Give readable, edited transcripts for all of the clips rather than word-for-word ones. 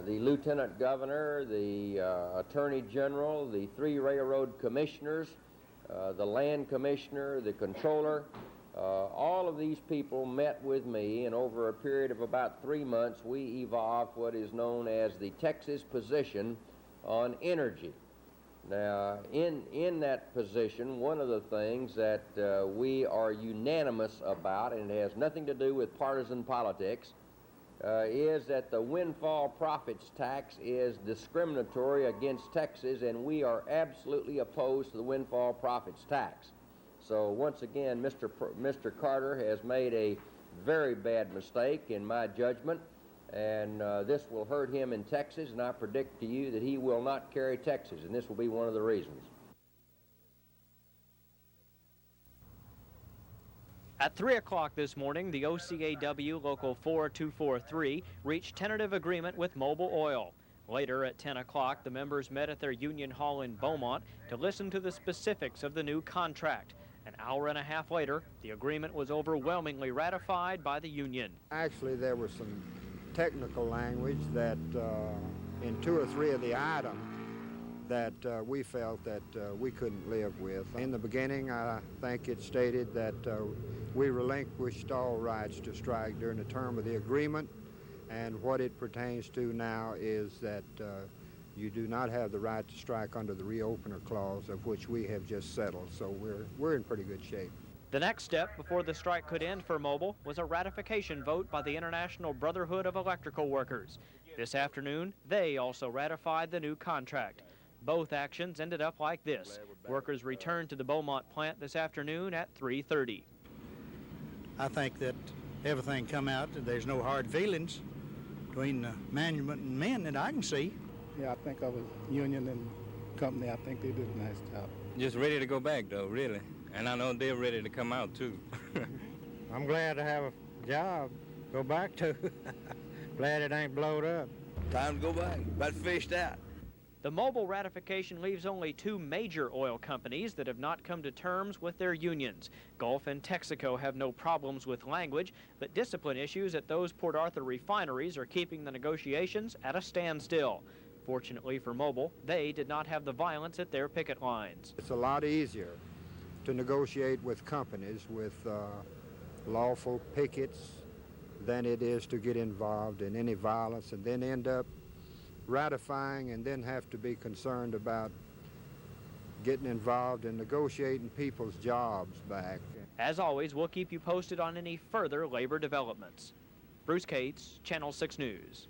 the Lieutenant Governor, the Attorney General, the 3 railroad commissioners, the Land Commissioner, the Controller. All of these people met with me, and over a period of about 3 months, we evolved what is known as the Texas position on energy. Now, in that position, one of the things that we are unanimous about, and it has nothing to do with partisan politics, is that the windfall profits tax is discriminatory against Texas, and we are absolutely opposed to the windfall profits tax. So once again, Mr. Carter has made a very bad mistake in my judgment, and this will hurt him in Texas, and I predict to you that he will not carry Texas, and this will be one of the reasons. At 3 o'clock this morning, the OCAW Local 4243 reached tentative agreement with Mobil Oil. Later at 10 o'clock, the members met at their union hall in Beaumont to listen to the specifics of the new contract. An hour and a half later, the agreement was overwhelmingly ratified by the union. Actually, there was some technical language that in 2 or 3 of the items that we felt that we couldn't live with. In the beginning, I think it stated that we relinquished all rights to strike during the term of the agreement, and what it pertains to now is that you do not have the right to strike under the reopener clause, of which we have just settled, so we're in pretty good shape. The next step before the strike could end for Mobil was a ratification vote by the International Brotherhood of Electrical Workers. This afternoon, they also ratified the new contract. Both actions ended up like this. Workers returned to the Beaumont plant this afternoon at 3:30. I think that everything come out, that there's no hard feelings between the management and men that I can see. Yeah, I think of a union and company, I think they did a nice job. Just ready to go back, though, really. And I know they're ready to come out, too. I'm glad to have a job, go back to. Glad it ain't blowed up. Time to go back, about fished out. The Mobil ratification leaves only 2 major oil companies that have not come to terms with their unions. Gulf and Texaco have no problems with language, but discipline issues at those Port Arthur refineries are keeping the negotiations at a standstill. Fortunately for Mobil, they did not have the violence at their picket lines. It's a lot easier to negotiate with companies with lawful pickets than it is to get involved in any violence and then end up ratifying and then have to be concerned about getting involved in negotiating people's jobs back. As always, we'll keep you posted on any further labor developments. Bruce Cates, Channel 6 News.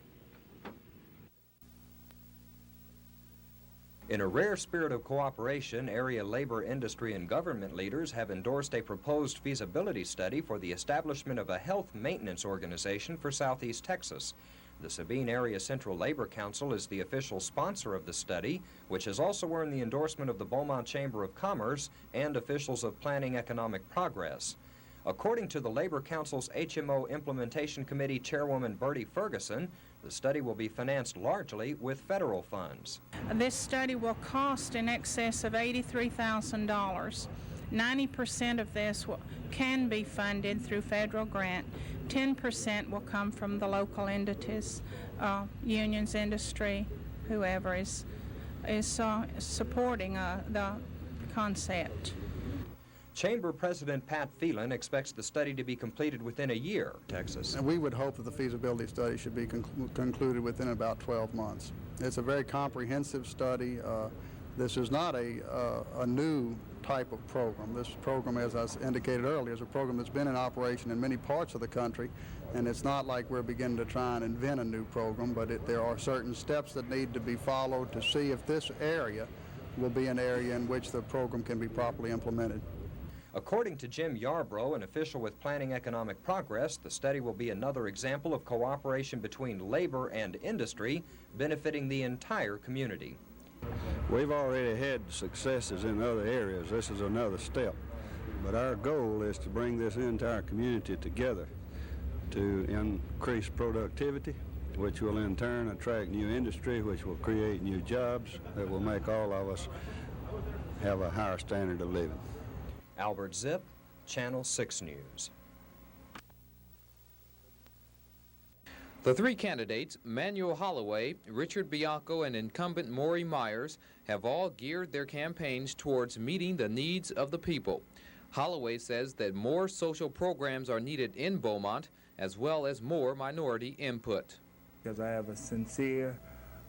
In a rare spirit of cooperation, area labor, industry, and government leaders have endorsed a proposed feasibility study for the establishment of a health maintenance organization for Southeast Texas. The Sabine Area Central Labor Council is the official sponsor of the study, which has also earned the endorsement of the Beaumont Chamber of Commerce and officials of Planning Economic Progress. According to the Labor Council's HMO Implementation Committee Chairwoman Bertie Ferguson, the study will be financed largely with federal funds. This study will cost in excess of $83,000. 90% of this can be funded through federal grant. 10% will come from the local entities, unions, industry, whoever is supporting the concept. Chamber President Pat Phelan expects the study to be completed within a year, Texas. And we would hope that the feasibility study should be concluded within about 12 months. It's a very comprehensive study. This is not a new type of program. This program, as I indicated earlier, is a program that's been in operation in many parts of the country, and it's not like we're beginning to try and invent a new program, but there are certain steps that need to be followed to see if this area will be an area in which the program can be properly implemented. According to Jim Yarbrough, an official with Planning Economic Progress, the study will be another example of cooperation between labor and industry, benefiting the entire community. We've already had successes in other areas. This is another step. But our goal is to bring this entire community together to increase productivity, which will in turn attract new industry, which will create new jobs that will make all of us have a higher standard of living. Albert Zipp, Channel 6 News. The three candidates, Manuel Holloway, Richard Bianco, and incumbent Maury Myers, have all geared their campaigns towards meeting the needs of the people. Holloway says that more social programs are needed in Beaumont, as well as more minority input. Because I have a sincere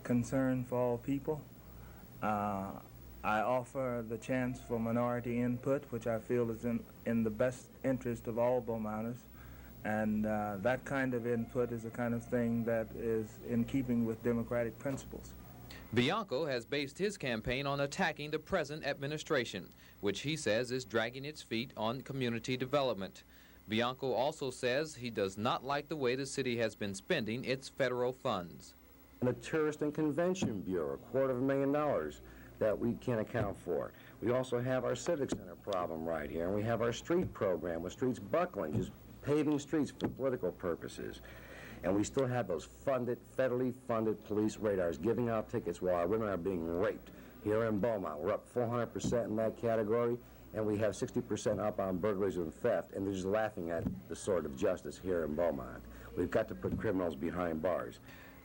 concern for all people. I offer the chance for minority input, which I feel is in the best interest of all Beaumonters. And that kind of input is the kind of thing that is in keeping with democratic principles. Bianco has based his campaign on attacking the present administration, which he says is dragging its feet on community development. Bianco also says he does not like the way the city has been spending its federal funds. The Tourist and Convention Bureau, $250,000 that we can't account for. We also have our Civic Center problem right here, and we have our street program with streets buckling, just paving streets for political purposes. And we still have those federally funded police radars giving out tickets while our women are being raped. Here in Beaumont, we're up 400% in that category, and we have 60% up on burglaries and theft, and they're just laughing at the sword of justice here in Beaumont. We've got to put criminals behind bars.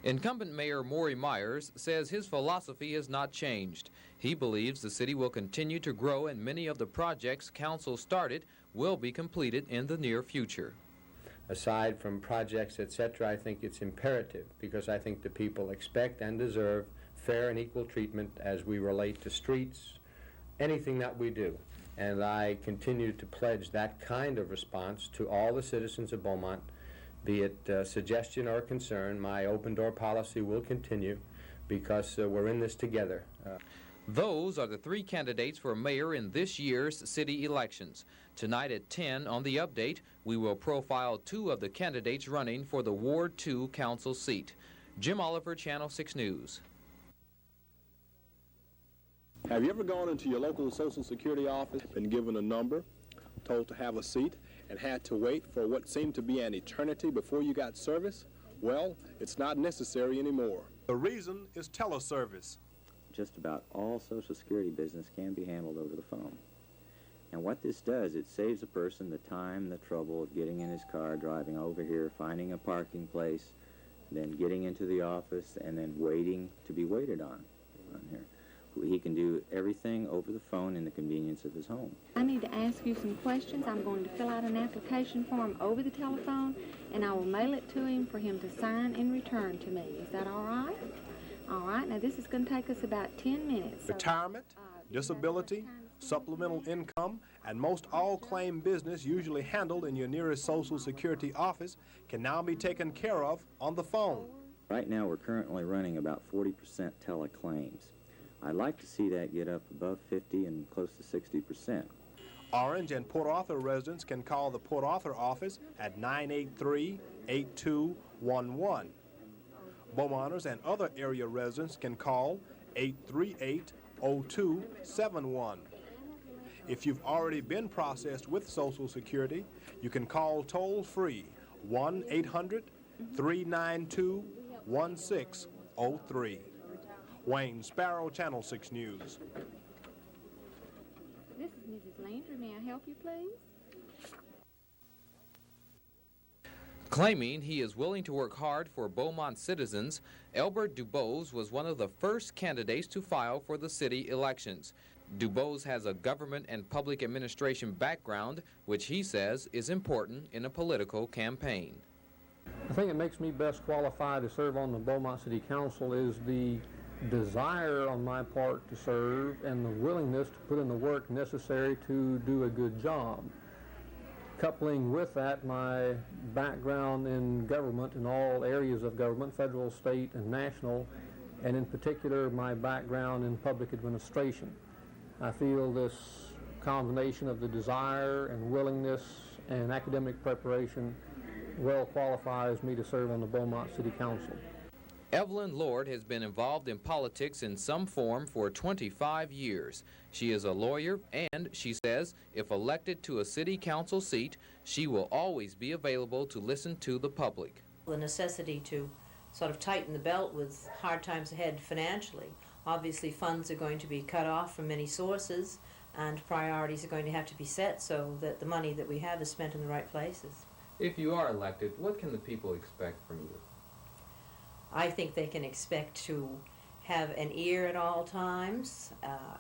Incumbent Mayor Maury Myers says his philosophy has not changed. He believes the city will continue to grow, and many of the projects council started will be completed in the near future. Aside from projects, etc., I think it's imperative, because I think the people expect and deserve fair and equal treatment as we relate to streets, anything that we do. And I continue to pledge that kind of response to all the citizens of Beaumont, be it suggestion or concern. My open door policy will continue, because we're in this together. Those are the three candidates for mayor in this year's city elections. Tonight at 10 on The Update, we will profile two of the candidates running for the Ward 2 council seat. Jim Oliver, Channel 6 News. Have you ever gone into your local Social Security office, been given a number, told to have a seat, and had to wait for what seemed to be an eternity before you got service? Well, it's not necessary anymore. The reason is teleservice. Just about all Social Security business can be handled over the phone. And what this does, it saves a person the time, the trouble of getting in his car, driving over here, finding a parking place, then getting into the office, and then waiting to be waited on here. He can do everything over the phone in the convenience of his home. I need to ask you some questions. I'm going to fill out an application form over the telephone, and I will mail it to him for him to sign and return to me. Is that all right? All right. Now, this is going to take us about 10 minutes. Retirement, disability, supplemental income, and most all claim business usually handled in your nearest Social Security office can now be taken care of on the phone. Right now, we're currently running about 40% teleclaims. I'd like to see that get up above 50 and close to 60%. Orange and Port Arthur residents can call the Port Arthur office at 983-8211. Beaumonters and other area residents can call 838-0271. If you've already been processed with Social Security, you can call toll-free 1-800-392-1603. Wayne Sparrow, Channel 6 News. This is Mrs. Landry. May I help you, please? Claiming he is willing to work hard for Beaumont citizens, Albert Dubose was one of the first candidates to file for the city elections. Dubose has a government and public administration background, which he says is important in a political campaign. The thing that makes me best qualified to serve on the Beaumont City Council is the desire on my part to serve and the willingness to put in the work necessary to do a good job. Coupling with that my background in government in all areas of government, federal, state, and national, and in particular my background in public administration. I feel this combination of the desire and willingness and academic preparation well qualifies me to serve on the Beaumont City Council. Evelyn Lord has been involved in politics in some form for 25 years. She is a lawyer, and she says if elected to a city council seat, she will always be available to listen to the public. The necessity to sort of tighten the belt with hard times ahead financially. Obviously, funds are going to be cut off from many sources, and priorities are going to have to be set so that the money that we have is spent in the right places. If you are elected, what can the people expect from you? I think they can expect to have an ear at all times.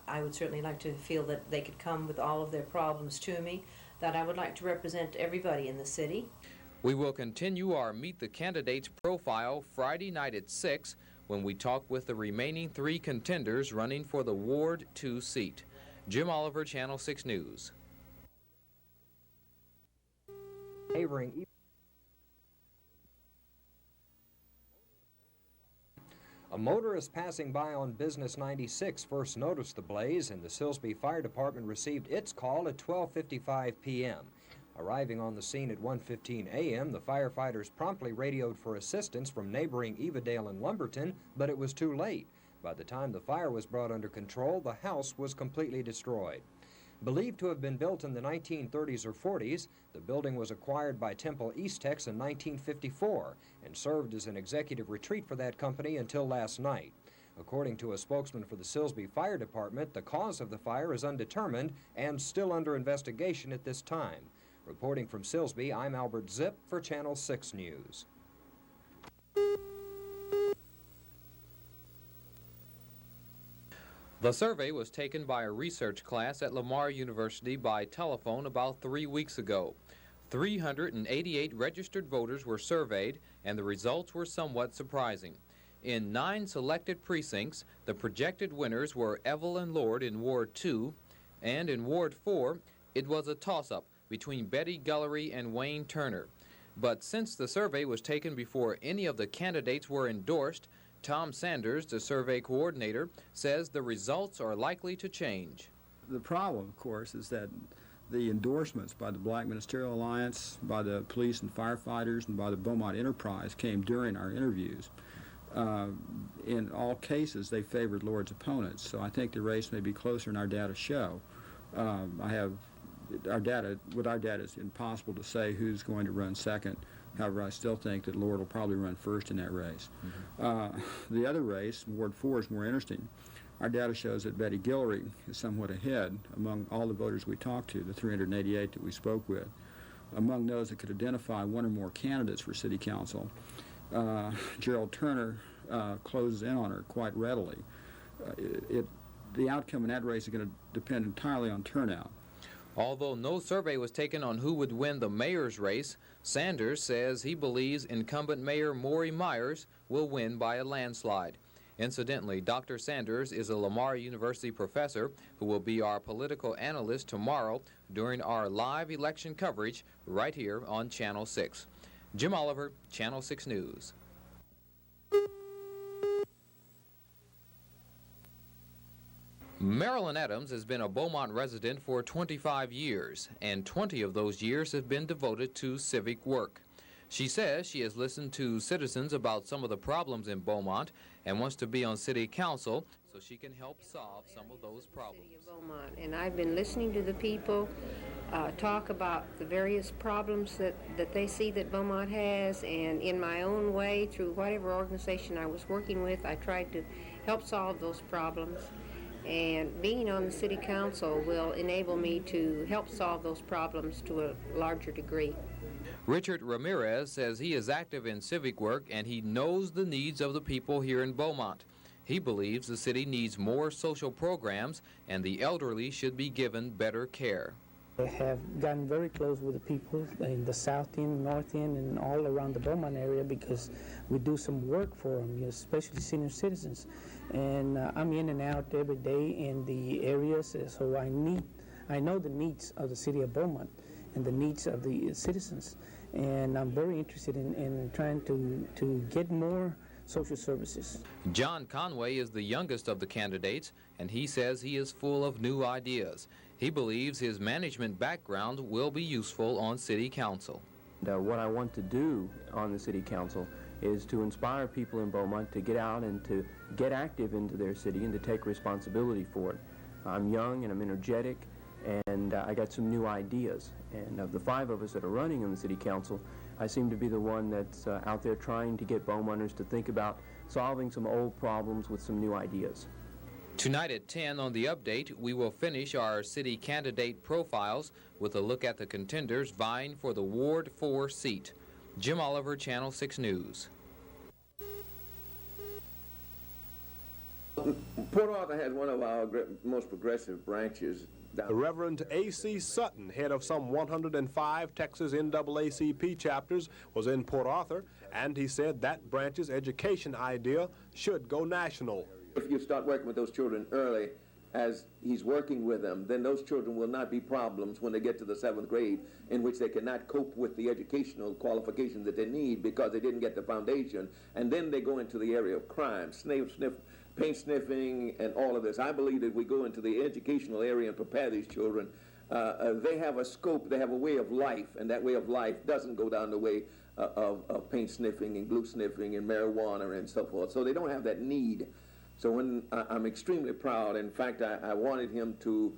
I would certainly like to feel that they could come with all of their problems to me, that I would like to represent everybody in the city. We will continue our Meet the Candidates profile Friday night at 6 when we talk with the remaining 3 contenders running for the Ward 2 seat. Jim Oliver, Channel 6 News. A motorist passing by on Business 96 first noticed the blaze, and the Silsbee Fire Department received its call at 12:55 p.m. Arriving on the scene at 1:15 a.m., the firefighters promptly radioed for assistance from neighboring Evadale and Lumberton, but it was too late. By the time the fire was brought under control, the house was completely destroyed. Believed to have been built in the 1930s or 40s, the building was acquired by Temple Eastex in 1954 and served as an executive retreat for that company until last night. According to a spokesman for the Silsbee Fire Department, the cause of the fire is undetermined and still under investigation at this time. Reporting from Silsbee, I'm Albert Zipp for Channel 6 News. The survey was taken by a research class at Lamar University by telephone about 3 weeks ago. 388 registered voters were surveyed, and the results were somewhat surprising. In 9 selected precincts, the projected winners were Evelyn Lord in Ward 2, and in Ward 4, it was a toss-up between Betty Gullery and Wayne Turner. But since the survey was taken before any of the candidates were endorsed, Tom Sanders, the survey coordinator, says the results are likely to change. The problem, of course, is that the endorsements by the Black Ministerial Alliance, by the police and firefighters, and by the Beaumont Enterprise came during our interviews. In all cases, they favored Lord's opponents, so I think the race may be closer than our data show. With our data, it's impossible to say who's going to run second. However, I still think that Lord will probably run first in that race. The other race, Ward 4, is more interesting. Our data shows that Betty Gullery is somewhat ahead among all the voters we talked to, the 388 that we spoke with. Among those that could identify one or more candidates for City Council, Gerald Turner closes in on her quite readily. The outcome in that race is going to depend entirely on turnout. Although no survey was taken on who would win the mayor's race, Sanders says he believes incumbent Mayor Maury Myers will win by a landslide. Incidentally, Dr. Sanders is a Lamar University professor who will be our political analyst tomorrow during our live election coverage right here on Channel 6. Jim Oliver, Channel 6 News. Marilyn Adams has been a Beaumont resident for 25 years, and 20 of those years have been devoted to civic work. She says she has listened to citizens about some of the problems in Beaumont and wants to be on City Council so she can help solve some of those problems. City of Beaumont, and I've been listening to the people talk about the various problems that they see that Beaumont has, and in my own way, through whatever organization I was working with, I tried to help solve those problems. And being on the City Council will enable me to help solve those problems to a larger degree. Richard Ramirez says he is active in civic work and he knows the needs of the people here in Beaumont. He believes the city needs more social programs and the elderly should be given better care. I have gotten very close with the people in the South End, North End, and all around the Beaumont area because we do some work for them, especially senior citizens. And I'm in and out every day in the areas, so I know the needs of the city of Beaumont and the needs of the citizens. And I'm very interested in trying to get more social services. John Conway is the youngest of the candidates, and he says he is full of new ideas. He believes his management background will be useful on City Council. What I want to do on the City Council is to inspire people in Beaumont to get out and to get active into their city and to take responsibility for it. I'm young and I'm energetic, and I got some new ideas. And of the 5 of us that are running on the City Council, I seem to be the one that's out there trying to get Beaumonters to think about solving some old problems with some new ideas. Tonight at 10 on The Update, we will finish our city candidate profiles with a look at the contenders vying for the Ward 4 seat. Jim Oliver, Channel 6 News. Port Arthur has one of our most progressive branches. The Reverend A.C. Sutton, head of some 105 Texas NAACP chapters, was in Port Arthur, and he said that branch's education idea should go national. If you start working with those children early, as he's working with them, then those children will not be problems when they get to the 7th grade, in which they cannot cope with the educational qualifications that they need because they didn't get the foundation, and then they go into the area of crime, paint sniffing, and all of this. I believe that we go into the educational area and prepare these children. They have a scope, they have a way of life, and that way of life doesn't go down the way of paint sniffing and glue sniffing and marijuana and so forth. So they don't have that need. So when I'm extremely proud. In fact, I wanted him to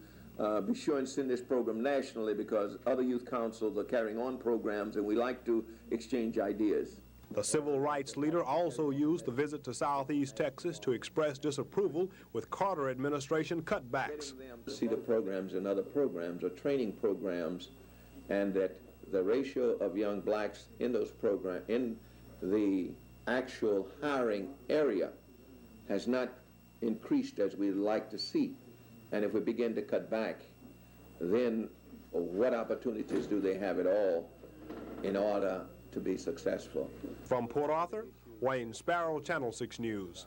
be sure and send this program nationally because other youth councils are carrying on programs and we like to exchange ideas. The civil rights leader also used the visit to Southeast Texas to express disapproval with Carter administration cutbacks. See the programs and other programs or training programs, and that the ratio of young blacks in those programs, in the actual hiring area, has not increased as we'd like to see. And if we begin to cut back, then what opportunities do they have at all in order to be successful? From Port Arthur, Wayne Sparrow, Channel 6 News.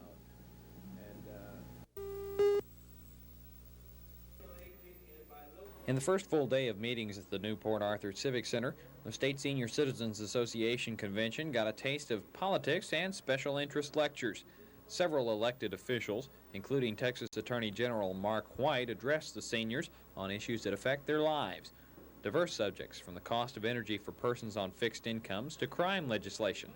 In the first full day of meetings at the new Port Arthur Civic Center, the State Senior Citizens Association Convention got a taste of politics and special interest lectures. Several elected officials, including Texas Attorney General Mark White, addressed the seniors on issues that affect their lives. Diverse subjects, from the cost of energy for persons on fixed incomes to crime legislation.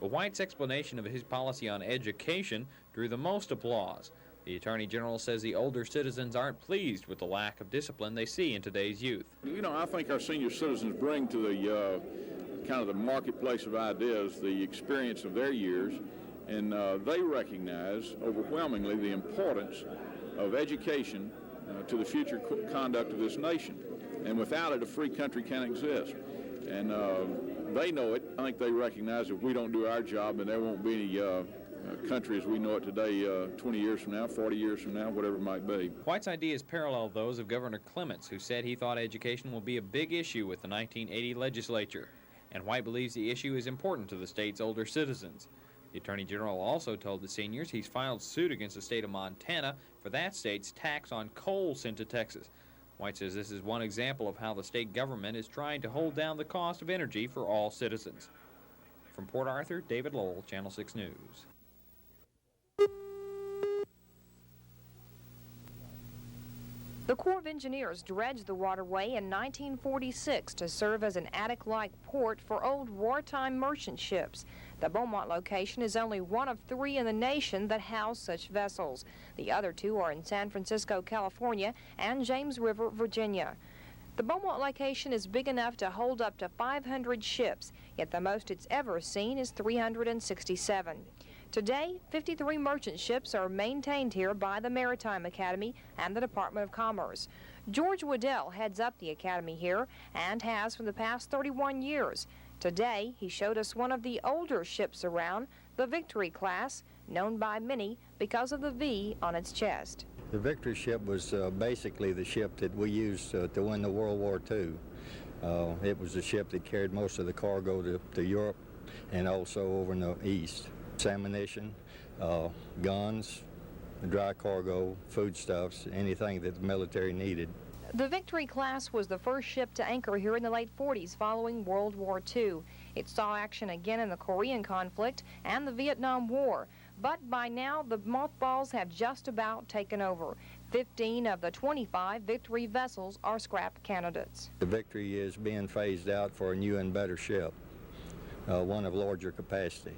But White's explanation of his policy on education drew the most applause. The Attorney General says the older citizens aren't pleased with the lack of discipline they see in today's youth. You know, I think our senior citizens bring to the kind of the marketplace of ideas the experience of their years, and they recognize overwhelmingly the importance of education to the future conduct of this nation. And without it, a free country can't exist. And they know it. I think they recognize if we don't do our job, then there won't be any country as we know it today 20 years from now, 40 years from now, whatever it might be. White's ideas parallel those of Governor Clements, who said he thought education will be a big issue with the 1980 legislature. And White believes the issue is important to the state's older citizens. The Attorney General also told the seniors he's filed suit against the state of Montana for that state's tax on coal sent to Texas. White says this is one example of how the state government is trying to hold down the cost of energy for all citizens. From Port Arthur, David Lowell, Channel 6 News. The Corps of Engineers dredged the waterway in 1946 to serve as an attic-like port for old wartime merchant ships. The Beaumont location is only one of 3 in the nation that house such vessels. The other 2 are in San Francisco, California, and James River, Virginia. The Beaumont location is big enough to hold up to 500 ships, yet the most it's ever seen is 367. Today, 53 merchant ships are maintained here by the Maritime Academy and the Department of Commerce. George Waddell heads up the academy here and has for the past 31 years. Today, he showed us one of the older ships around, the Victory class, known by many because of the V on its chest. The Victory ship was basically the ship that we used to win the World War II. It was the ship that carried most of the cargo to Europe and also over in the East. Ammunition, guns, dry cargo, foodstuffs, anything that the military needed. The Victory class was the first ship to anchor here in the late 40s following World War II. It saw action again in the Korean conflict and the Vietnam War, but by now the mothballs have just about taken over. 15 of the 25 Victory vessels are scrap candidates. The Victory is being phased out for a new and better ship, one of larger capacity.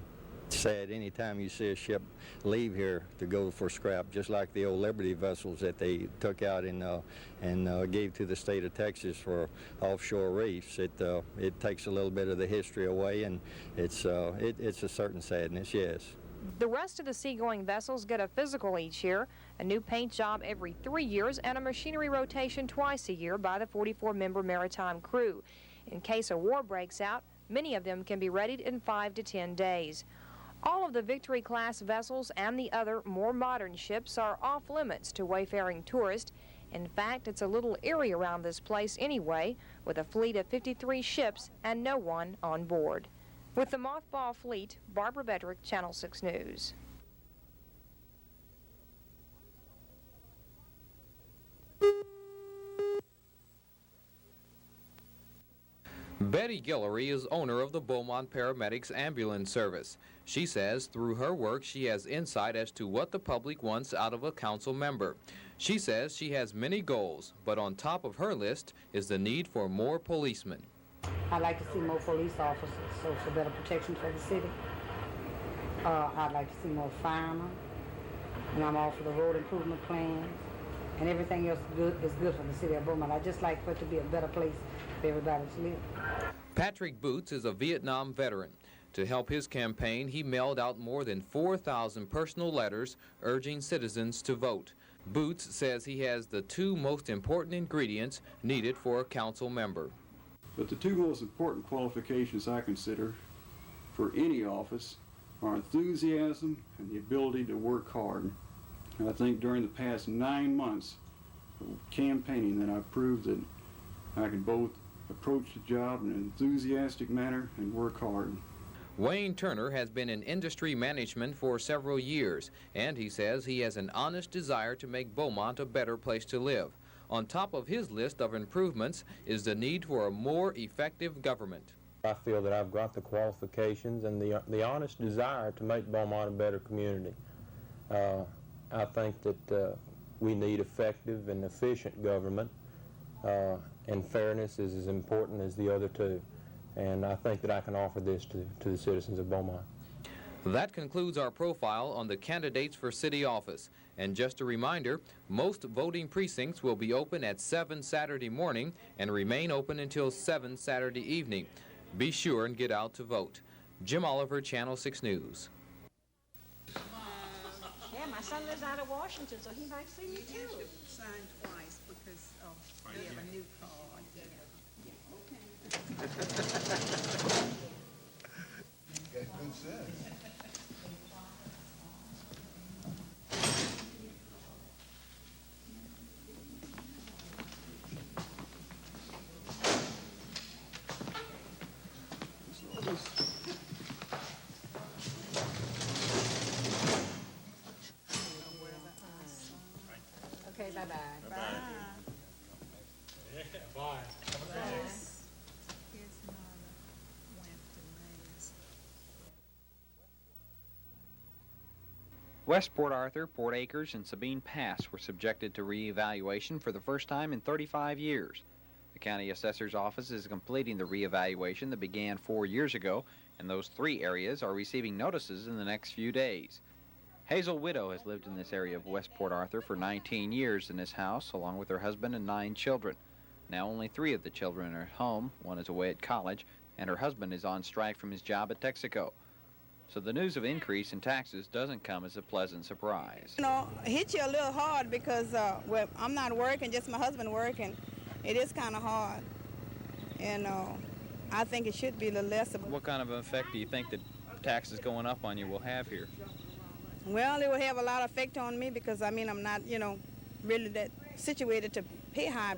It's sad anytime you see a ship leave here to go for scrap, just like the old Liberty vessels that they took out and gave to the state of Texas for offshore reefs. It takes a little bit of the history away, and it's a certain sadness, yes. The rest of the seagoing vessels get a physical each year, a new paint job every 3 years, and a machinery rotation twice a year by the 44-member maritime crew. In case a war breaks out, many of them can be readied in 5 to 10 days. All of the Victory-class vessels and the other, more modern ships are off limits to wayfaring tourists. In fact, it's a little eerie around this place anyway, with a fleet of 53 ships and no one on board. With the mothball fleet, Barbara Bedrick, Channel 6 News. Betty Guillory is owner of the Beaumont Paramedics Ambulance Service. She says through her work she has insight as to what the public wants out of a council member. She says she has many goals, but on top of her list is the need for more policemen. I'd like to see more police officers, so for better protection for the city. I'd like to see more firemen, and I'm all for the road improvement plans, and everything else is good for the city of Beaumont. I just like for it to be a better place for everybody to live. Patrick Boots is a Vietnam veteran. To help his campaign, he mailed out more than 4,000 personal letters urging citizens to vote. Boots says he has the two most important ingredients needed for a council member. But the two most important qualifications I consider for any office are enthusiasm and the ability to work hard. And I think during the past 9 months of campaigning that I've proved that I can both approach the job in an enthusiastic manner and work hard. Wayne Turner has been in industry management for several years, and he says he has an honest desire to make Beaumont a better place to live. On top of his list of improvements is the need for a more effective government. I feel that I've got the qualifications and the honest desire to make Beaumont a better community. I think that we need effective and efficient government, and fairness is as important as the other two. And I think that I can offer this to the citizens of Beaumont. That concludes our profile on the candidates for city office. And just a reminder, most voting precincts will be open at 7 Saturday morning and remain open until 7 Saturday evening. Be sure and get out to vote. Jim Oliver, Channel 6 News. Yeah, my son lives out of Washington, so he might see me too. Signed twice because we have a new card. Got good sense. Okay, bye-bye. Bye. Yeah, bye. West Port Arthur, Port Acres, and Sabine Pass were subjected to reevaluation for the first time in 35 years. The County Assessor's Office is completing the reevaluation that began 4 years ago, and those 3 areas are receiving notices in the next few days. Hazel Widow has lived in this area of West Port Arthur for 19 years in this house, along with her husband and 9 children. Now only 3 of the children are at home, 1 is away at college, and her husband is on strike from his job at Texaco. So the news of increase in taxes doesn't come as a pleasant surprise. You know, it hits you a little hard because well, I'm not working, just my husband working. It is kind of hard. And I think it should be a little less. What kind of an effect do you think that taxes going up on you will have here? Well, it will have a lot of effect on me because, I mean, I'm not, you know, really that situated to pay high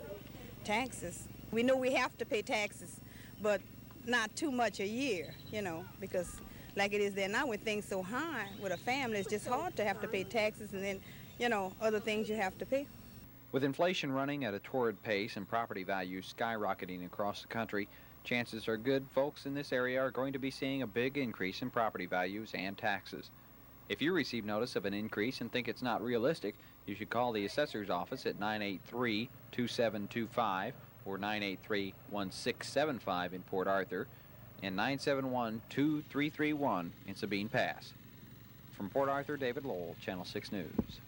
taxes. We know we have to pay taxes, but not too much a year, you know, because like it is there now with things so high with a family, it's just hard to have to pay taxes and then, you know, other things you have to pay. With inflation running at a torrid pace and property values skyrocketing across the country, chances are good folks in this area are going to be seeing a big increase in property values and taxes. If you receive notice of an increase and think it's not realistic, you should call the assessor's office at 983-2725 or 983-1675 in Port Arthur and 971-2331 in Sabine Pass. From Port Arthur, David Lowell, Channel 6 News.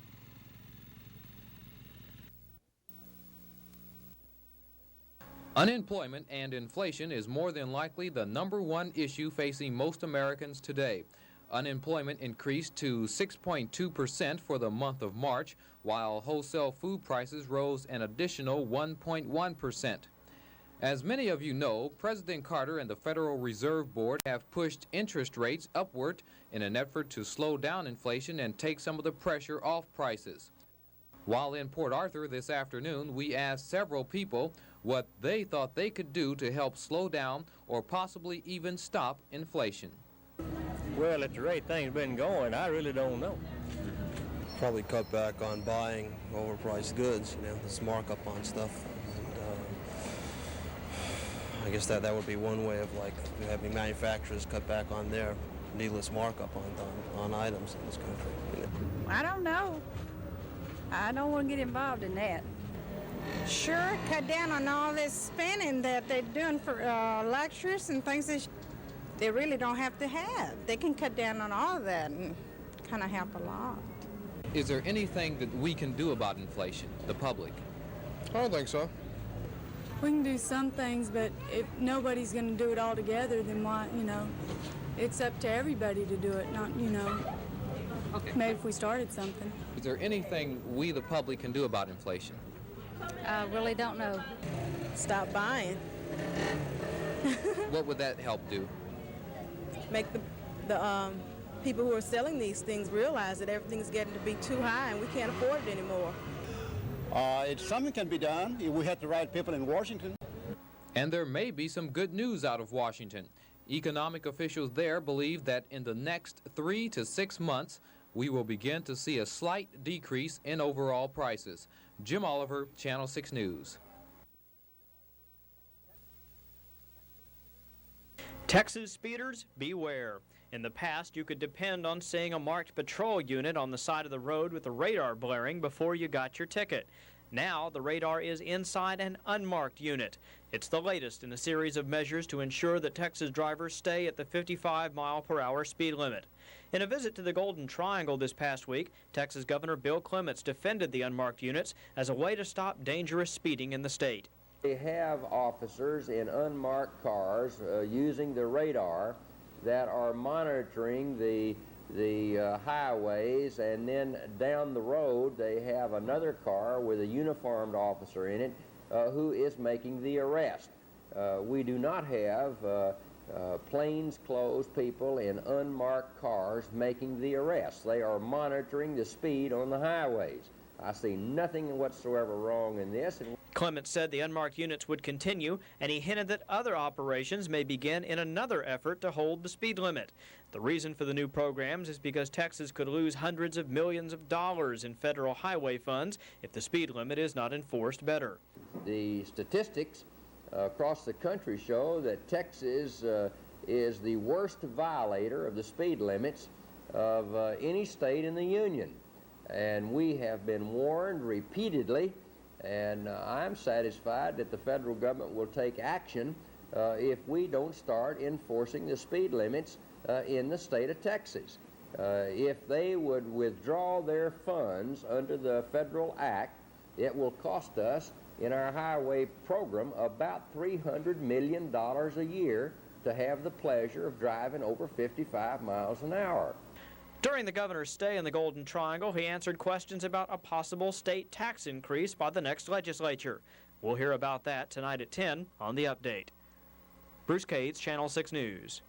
Unemployment and inflation is more than likely the #1 issue facing most Americans today. Unemployment increased to 6.2% for the month of March, while wholesale food prices rose an additional 1.1%. As many of you know, President Carter and the Federal Reserve Board have pushed interest rates upward in an effort to slow down inflation and take some of the pressure off prices. While in Port Arthur this afternoon, we asked several people what they thought they could do to help slow down or possibly even stop inflation. Well, at the rate things been going, I really don't know. Probably cut back on buying overpriced goods, you know, this markup on stuff. I guess that would be one way of like having manufacturers cut back on their needless markup on items in this country. I don't know. I don't want to get involved in that. Sure, cut down on all this spending that they're doing for lectures and things that they really don't have to have. They can cut down on all of that and kind of help a lot. Is there anything that we can do about inflation, the public? I don't think so. We can do some things, but if nobody's going to do it all together, then why, you know, it's up to everybody to do it, not, you know, maybe if we started something. Is there anything we, the public, can do about inflation? I really don't know. Stop buying. What would that help do? Make the people who are selling these things realize that everything's getting to be too high and we can't afford it anymore. Something can be done if we had the right people in Washington. And there may be some good news out of Washington. Economic officials there believe that in the next 3 to 6 months, we will begin to see a slight decrease in overall prices. Jim Oliver, Channel 6 News. Texas speeders, beware. In the past, you could depend on seeing a marked patrol unit on the side of the road with the radar blaring before you got your ticket. Now, the radar is inside an unmarked unit. It's the latest in a series of measures to ensure that Texas drivers stay at the 55-mile-per-hour speed limit. In a visit to the Golden Triangle this past week, Texas Governor Bill Clements defended the unmarked units as a way to stop dangerous speeding in the state. They have officers in unmarked cars using the radar that are monitoring the highways, and then down the road they have another car with a uniformed officer in it who is making the arrest. We do not have plainclothes people in unmarked cars making the arrests. They are monitoring the speed on the highways. I see nothing whatsoever wrong in this. Clements said the unmarked units would continue, and he hinted that other operations may begin in another effort to hold the speed limit. The reason for the new programs is because Texas could lose hundreds of millions of dollars in federal highway funds if the speed limit is not enforced better. The statistics across the country show that Texas is the worst violator of the speed limits of any state in the Union. And we have been warned repeatedly, and I'm satisfied that the federal government will take action if we don't start enforcing the speed limits in the state of Texas. If they would withdraw their funds under the federal act, it will cost us in our highway program about $300 million a year to have the pleasure of driving over 55 miles an hour. During the governor's stay in the Golden Triangle, he answered questions about a possible state tax increase by the next legislature. We'll hear about that tonight at 10 on The Update. Bruce Cates, Channel 6 News.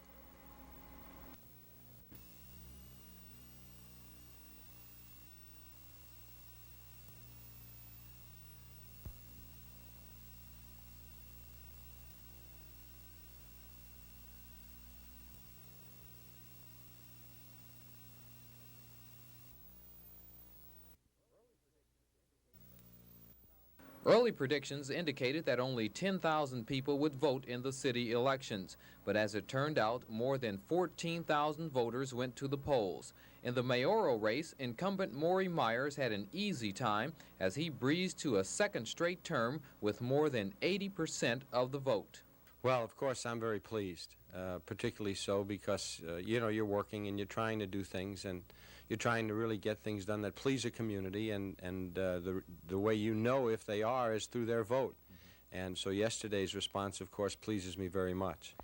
Early predictions indicated that only 10,000 people would vote in the city elections, but as it turned out, more than 14,000 voters went to the polls. In the mayoral race, incumbent Maury Myers had an easy time as he breezed to a second straight term with more than 80% of the vote. Well, of course, I'm very pleased, particularly so because, you know, you're working and you're trying to do things and you're trying to really get things done that please the community, and the way you know if they are is through their vote. And so yesterday's response, of course, pleases me very much.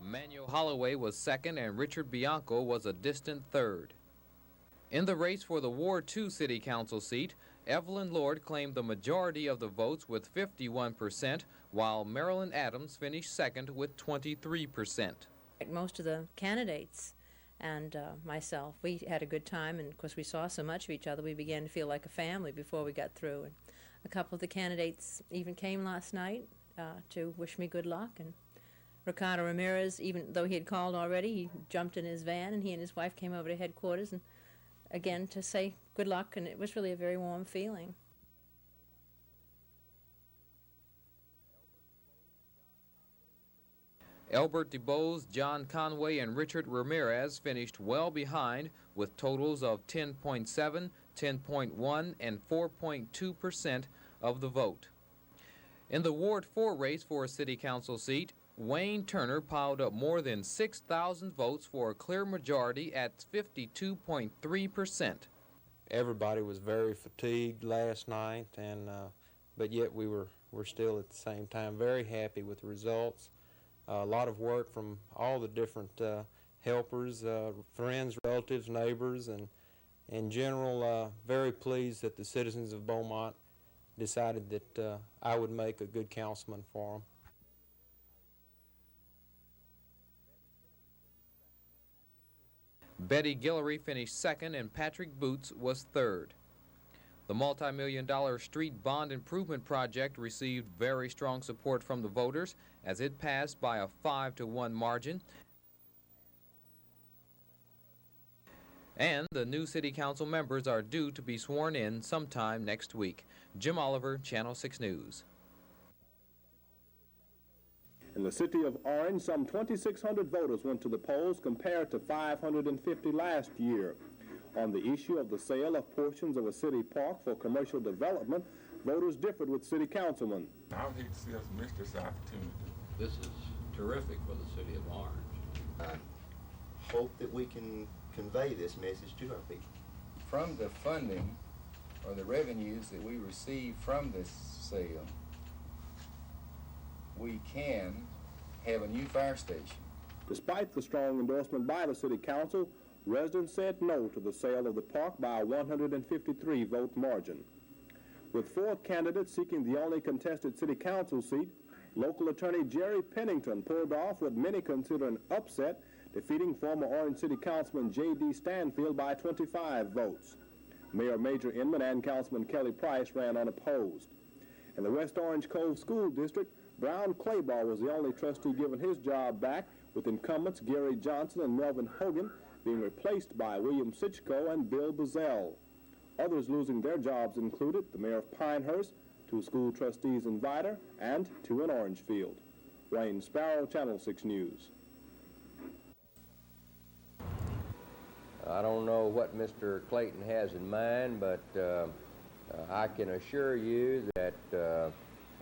Manuel Holloway was second and Richard Bianco was a distant third. In the race for the Ward 2 City Council seat, Evelyn Lord claimed the majority of the votes with 51%, while Marilyn Adams finished second with 23%. Most of the candidates and myself, we had a good time, and of course we saw so much of each other we began to feel like a family before we got through. And a couple of the candidates even came last night to wish me good luck. And Ricardo Ramirez, even though he had called already, he jumped in his van and he and his wife came over to headquarters and again to say good luck, and it was really a very warm feeling. Albert DeBose, John Conway, and Richard Ramirez finished well behind with totals of 10.7, 10.1, and 4.2% of the vote. In the Ward 4 race for a city council seat, Wayne Turner piled up more than 6,000 votes for a clear majority at 52.3%. Everybody was very fatigued last night, and but yet we're still at the same time very happy with the results. A lot of work from all the different helpers, friends, relatives, neighbors, and in general, very pleased that the citizens of Beaumont decided that I would make a good councilman for them. Betty Guillory finished second and Patrick Boots was third. The multi-million-dollar street bond improvement project received very strong support from the voters as it passed by a 5-to-1 margin. And the new city council members are due to be sworn in sometime next week. Jim Oliver, Channel 6 News. In the city of Orange, some 2,600 voters went to the polls compared to 550 last year. On the issue of the sale of portions of a city park for commercial development, voters differed with city councilmen. I would hate to see us miss this opportunity. This is terrific for the city of Orange. I hope that we can convey this message to our people. From the funding or the revenues that we receive from this sale, we can have a new fire station. Despite the strong endorsement by the city council, residents said no to the sale of the park by a 153-vote margin. With 4 candidates seeking the only contested city council seat, local attorney Jerry Pennington pulled off what many consider an upset, defeating former Orange City Councilman J.D. Stanfield by 25 votes. Mayor Major Inman and Councilman Kelly Price ran unopposed. In the West Orange Cove School District, Brown Claybaugh was the only trustee given his job back, with incumbents Gary Johnson and Melvin Hogan being replaced by William Sitchko and Bill Bazell. Others losing their jobs included the mayor of Pinehurst, 2 school trustees in Vidor, and 2 in Orangefield. Wayne Sparrow, Channel 6 News. I don't know what Mr. Clayton has in mind, but I can assure you that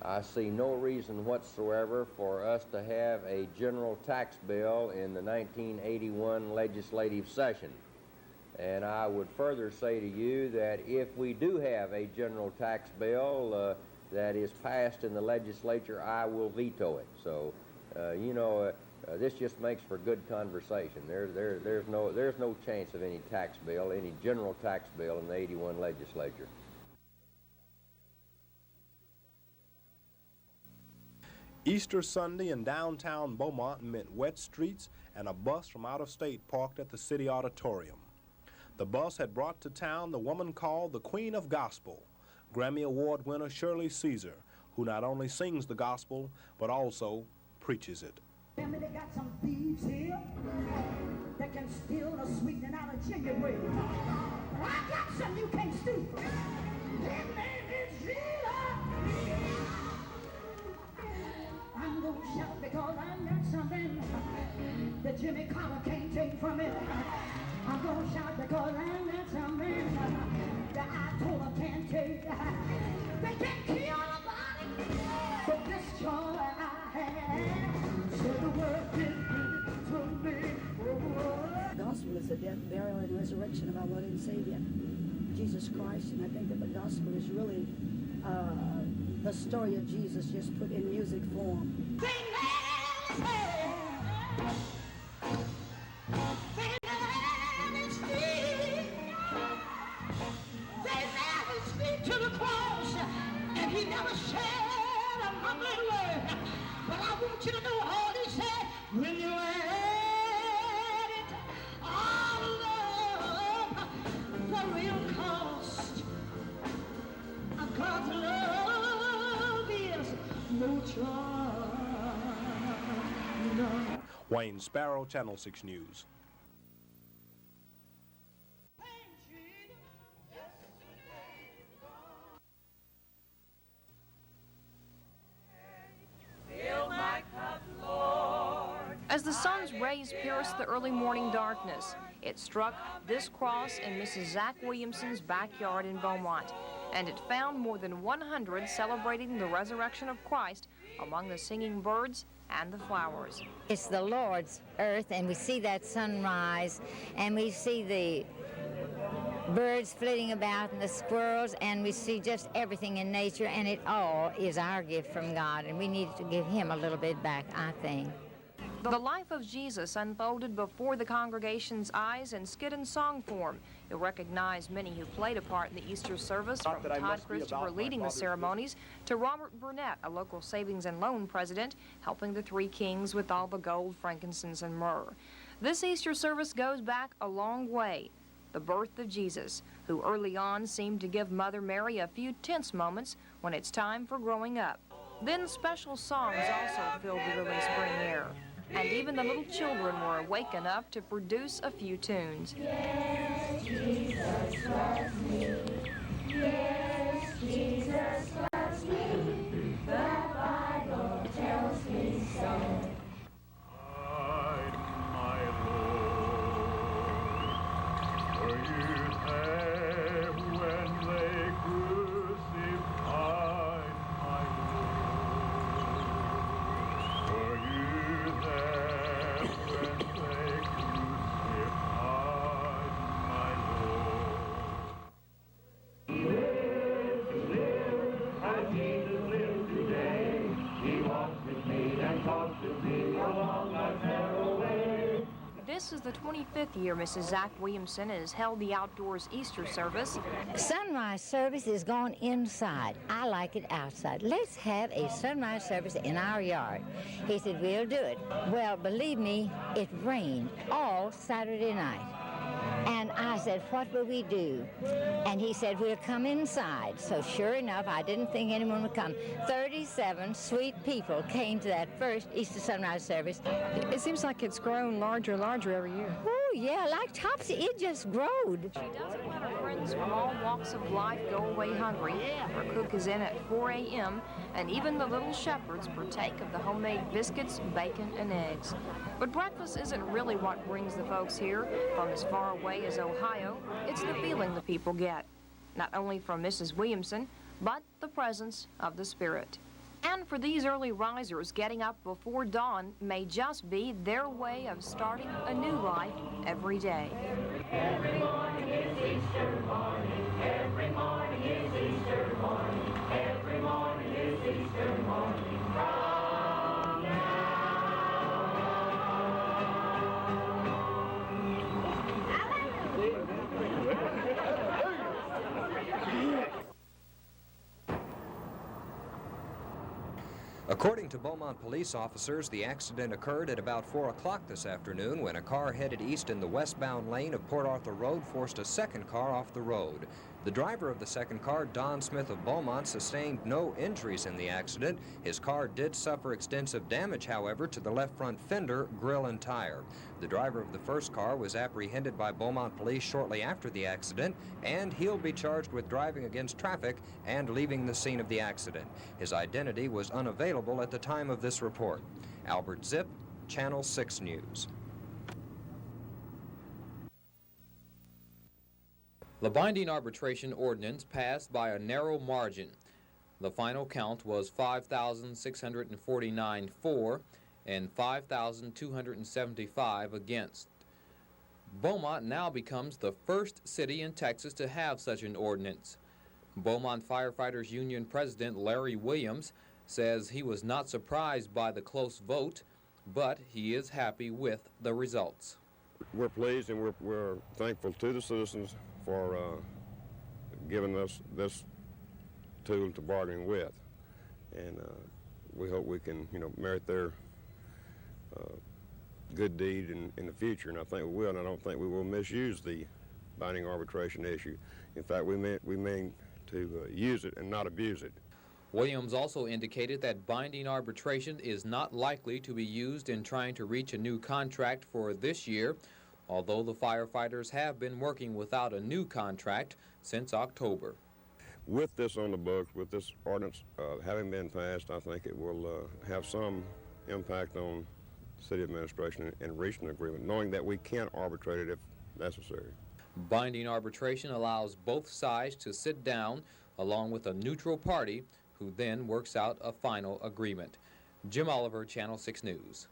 I see no reason whatsoever for us to have a general tax bill in the 1981 legislative session. And I would further say to you that if we do have a general tax bill that is passed in the legislature, I will veto it. So, this just makes for good conversation. There's no chance of any tax bill, any general tax bill in the 81 legislature. Easter Sunday in downtown Beaumont meant wet streets and a bus from out of state parked at the city auditorium. The bus had brought to town the woman called the Queen of Gospel, Grammy Award winner Shirley Caesar, who not only sings the gospel, but also preaches it. They got some thieves here that can steal the sweetening out of gingerbread. I got some you can't steal. His name is Jesus. I'm gonna shout because I got something that Jimmy Carter can't take from me. I'm gonna shout because I got something that I told her can't take. They can't kill nobody, but this joy I have, so the world did to me. The gospel is the death, burial, and resurrection of our Lord and Savior, Jesus Christ, and I think that the gospel is really the story of Jesus just put in music form. To Wayne Sparrow, Channel 6 News. As the sun's rays pierced the early morning darkness, it struck this cross in Mrs. Zach Williamson's backyard in Beaumont, and it found more than 100 celebrating the resurrection of Christ among the singing birds and the flowers. It's the Lord's earth, and we see that sunrise, and we see the birds flitting about and the squirrels, and we see just everything in nature, and it all is our gift from God, and we need to give him a little bit back, I think. The life of Jesus unfolded before the congregation's eyes in skit and song form. You'll recognize many who played a part in the Easter service, from Todd Christopher leading the ceremonies to Robert Burnett, a local savings and loan president, helping the three kings with all the gold, frankincense, and myrrh. This Easter service goes back a long way. The birth of Jesus, who early on seemed to give Mother Mary a few tense moments when it's time for growing up. Then special songs also filled the early spring air. And even the little children were awake enough to produce a few tunes. Yes, Jesus loves me. Yes, Jesus loves me. The Bible tells me so. This is the 25th year Mrs. Zach Williamson has held the outdoors Easter service. Sunrise service is going inside. I like it outside. Let's have a sunrise service in our yard. He said, we'll do it. Well, believe me, it rained all Saturday night. And I said, what will we do? And he said, we'll come inside. So sure enough, I didn't think anyone would come. 37 sweet people came to that first Easter sunrise service. It seems like it's grown larger and larger every year. Oh, yeah, like Topsy, it just growed. She doesn't let her friends from all walks of life go away hungry. Her cook is in at 4 a.m., and even the little shepherds partake of the homemade biscuits, bacon, and eggs. But breakfast isn't really what brings the folks here from as far away as Ohio. It's the feeling the people get, not only from Mrs. Williamson, but the presence of the Spirit. And for these early risers, getting up before dawn may just be their way of starting a new life every day. Every morning is Easter morning. Every morning is Easter morning. Every morning is Easter morning. From now. According to Beaumont police officers, the accident occurred at about 4 o'clock this afternoon when a car headed east in the westbound lane of Port Arthur Road forced a second car off the road. The driver of the second car, Don Smith of Beaumont, sustained no injuries in the accident. His car did suffer extensive damage, however, to the left front fender, grille, and tire. The driver of the first car was apprehended by Beaumont police shortly after the accident, and he'll be charged with driving against traffic and leaving the scene of the accident. His identity was unavailable at the time of this report. Albert Zipp, Channel 6 News. The binding arbitration ordinance passed by a narrow margin. The final count was 5,649 for and 5,275 against. Beaumont now becomes the first city in Texas to have such an ordinance. Beaumont Firefighters Union President Larry Williams says he was not surprised by the close vote, but he is happy with the results. We're pleased and we're thankful to the citizens for giving us this tool to bargain with, and we hope we can, merit their good deed in the future, and I think we will, and I don't think we will misuse the binding arbitration issue. In fact, we mean to use it and not abuse it. Williams also indicated that binding arbitration is not likely to be used in trying to reach a new contract for this year, although the firefighters have been working without a new contract since October. With this on the books, with this ordinance having been passed, I think it will have some impact on city administration in reaching an agreement, knowing that we can arbitrate it if necessary. Binding arbitration allows both sides to sit down along with a neutral party who then works out a final agreement. Jim Oliver, Channel 6 News.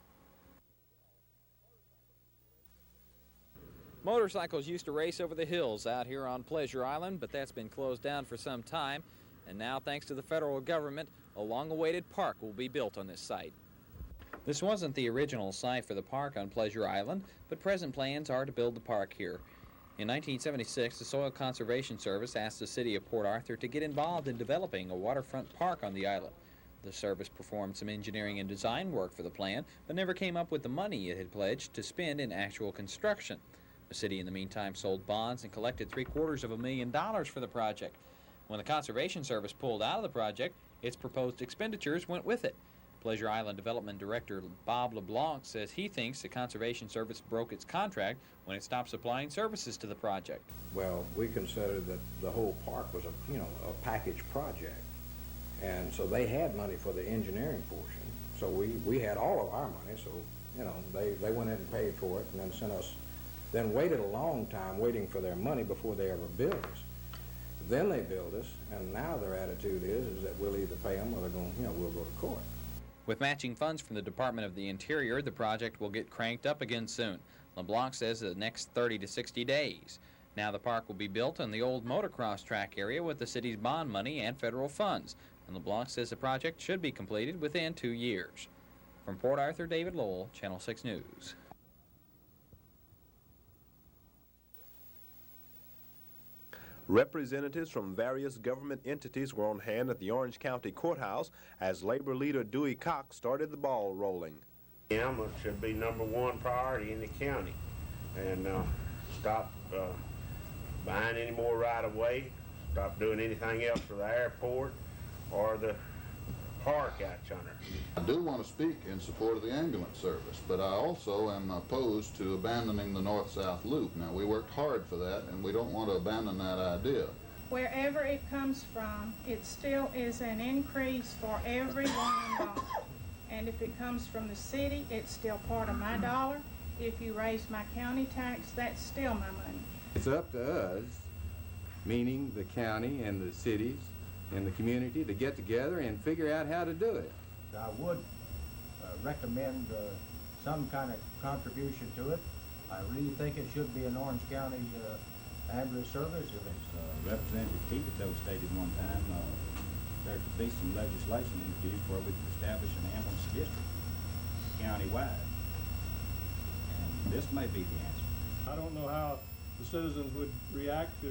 Motorcycles used to race over the hills out here on Pleasure Island, but that's been closed down for some time. And now, thanks to the federal government, a long-awaited park will be built on this site. This wasn't the original site for the park on Pleasure Island, but present plans are to build the park here. In 1976, the Soil Conservation Service asked the city of Port Arthur to get involved in developing a waterfront park on the island. The service performed some engineering and design work for the plan, but never came up with the money it had pledged to spend in actual construction. The city, in the meantime, sold bonds and collected $750,000 for the project. When the Conservation Service pulled out of the project, its proposed expenditures went with it. Pleasure Island Development Director Bob LeBlanc says he thinks the Conservation Service broke its contract when it stopped supplying services to the project. Well, we considered that the whole park was a package project, and so they had money for the engineering portion. So we had all of our money. So they went ahead and paid for it, and then sent us. Then waited a long time waiting for their money before they ever billed us. Then they billed us, and now their attitude is that we'll either pay them or they're going, we'll go to court. With matching funds from the Department of the Interior, the project will get cranked up again soon. LeBlanc says the next 30 to 60 days. Now the park will be built on the old motocross track area with the city's bond money and federal funds. And LeBlanc says the project should be completed within 2 years. From Port Arthur, David Lowell, Channel 6 News. Representatives from various government entities were on hand at the Orange County Courthouse as Labor Leader Dewey Cox started the ball rolling. It should be #1 priority in the county, and stop buying any more right-of-way, stop doing anything else for the airport or the park out yonder. I do want to speak in support of the ambulance service, but I also am opposed to abandoning the north-south loop. Now, we worked hard for that, and we don't want to abandon that idea. Wherever it comes from, it still is an increase for everyone involved. And if it comes from the city, it's still part of my dollar. If you raise my county tax, that's still my money. It's up to us, meaning the county and the cities and the community, to get together and figure out how to do it. I would recommend some kind of contribution to it. I really think it should be an Orange County ambulance service. If it's Representative Ticoto stated one time there could be some legislation introduced where we could establish an ambulance district county-wide. And this may be the answer. I don't know how the citizens would react to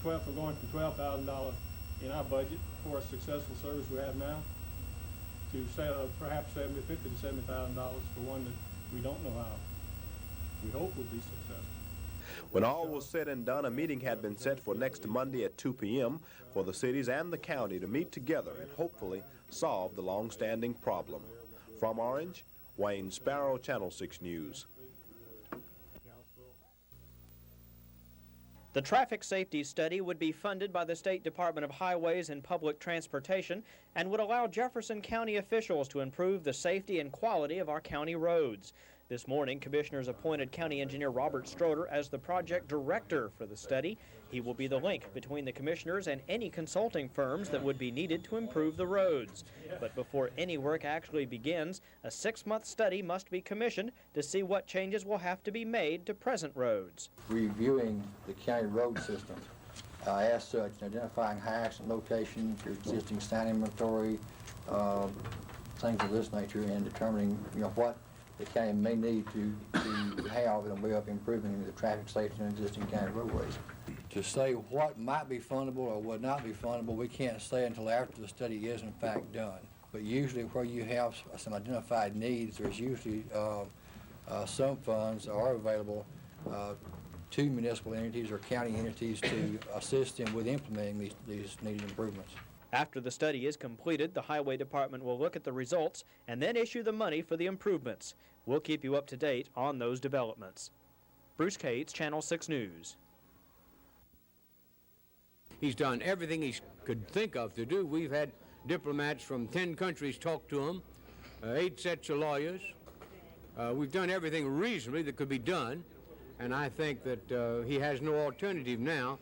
going from $12,000 in our budget for a successful service we have now to perhaps $50,000 to $70,000 for one that we don't know how we hope will be successful. When all was said and done, a meeting had been set for next Monday at 2 p.m. for the cities and the county to meet together and hopefully solve the long-standing problem. From Orange, Wayne Sparrow, Channel 6 News. The traffic safety study would be funded by the State Department of Highways and Public Transportation and would allow Jefferson County officials to improve the safety and quality of our county roads. This morning, commissioners appointed County Engineer Robert Stroder as the project director for the study. He will be the link between the commissioners and any consulting firms that would be needed to improve the roads. But before any work actually begins, a 6-month study must be commissioned to see what changes will have to be made to present roads. Reviewing the county road system, as such, identifying high accident locations, your existing sign inventory, things of this nature, and determining what the county may need to have in a way of improving the traffic safety in existing county roadways. To say what might be fundable or would not be fundable, we can't say until after the study is in fact done. But usually where you have some identified needs, there's usually some funds are available to municipal entities or county entities to assist them with implementing these needed improvements. After the study is completed, the Highway Department will look at the results and then issue the money for the improvements. We'll keep you up to date on those developments. Bruce Cates, Channel 6 News. He's done everything he could think of to do. We've had diplomats from 10 countries talk to him, 8 sets of lawyers. We've done everything reasonably that could be done, and I think that he has no alternative now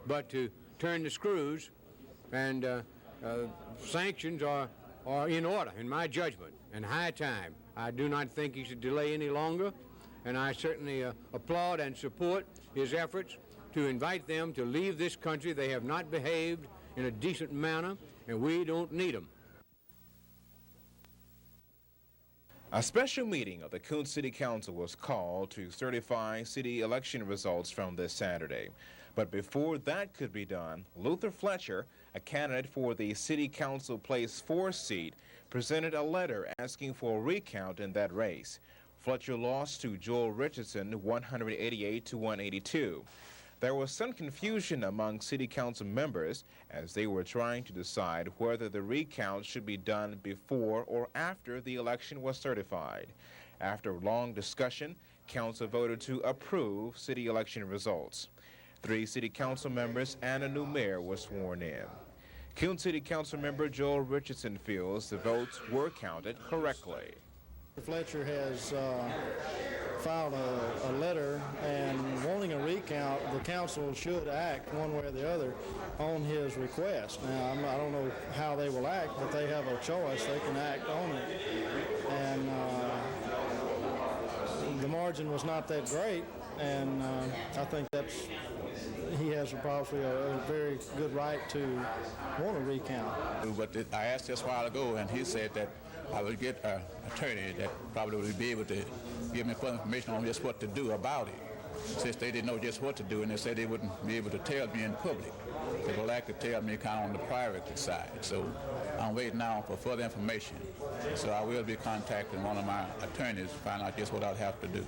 but to turn the screws, and sanctions are in order, in my judgment, and high time. I do not think he should delay any longer, and I certainly applaud and support his efforts to invite them to leave this country. They have not behaved in a decent manner, and we don't need them. A special meeting of the Coon City Council was called to certify city election results from this Saturday. But before that could be done, Luther Fletcher, a candidate for the City Council Place 4 seat, presented a letter asking for a recount in that race. Fletcher lost to Joel Richardson 188 to 182. There was some confusion among City Council members as they were trying to decide whether the recount should be done before or after the election was certified. After long discussion, Council voted to approve city election results. 3 City Council members and a new mayor were sworn in. Coon City Council member Joel Richardson feels the votes were counted correctly. Fletcher has filed a letter and wanting a recount. The council should act one way or the other on his request. Now, I don't know how they will act, but they have a choice. They can act on it. And the margin was not that great, and I think he has probably a very good right to want a recount. But I asked just a while ago, and he said that I would get an attorney that probably would be able to give me further information on just what to do about it, since they didn't know just what to do, and they said they wouldn't be able to tell me in public. They would like to tell me kind of on the private side. So I'm waiting now for further information. So I will be contacting one of my attorneys to find out just what I'll have to do.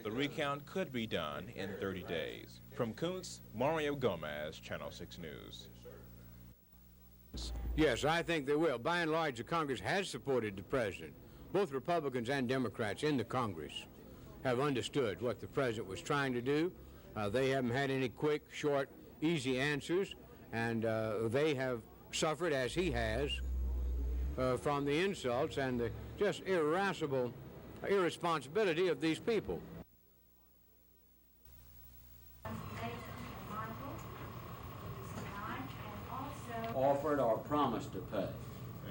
The recount could be done in 30 days. From Kuntz, Mario Gomez, Channel 6 News. Yes, I think they will. By and large, the Congress has supported the president. Both Republicans and Democrats in the Congress have understood what the president was trying to do. They haven't had any quick, short, easy answers, and they have suffered, as he has, from the insults and the just irresponsibility of these people. Offered or promised to pay.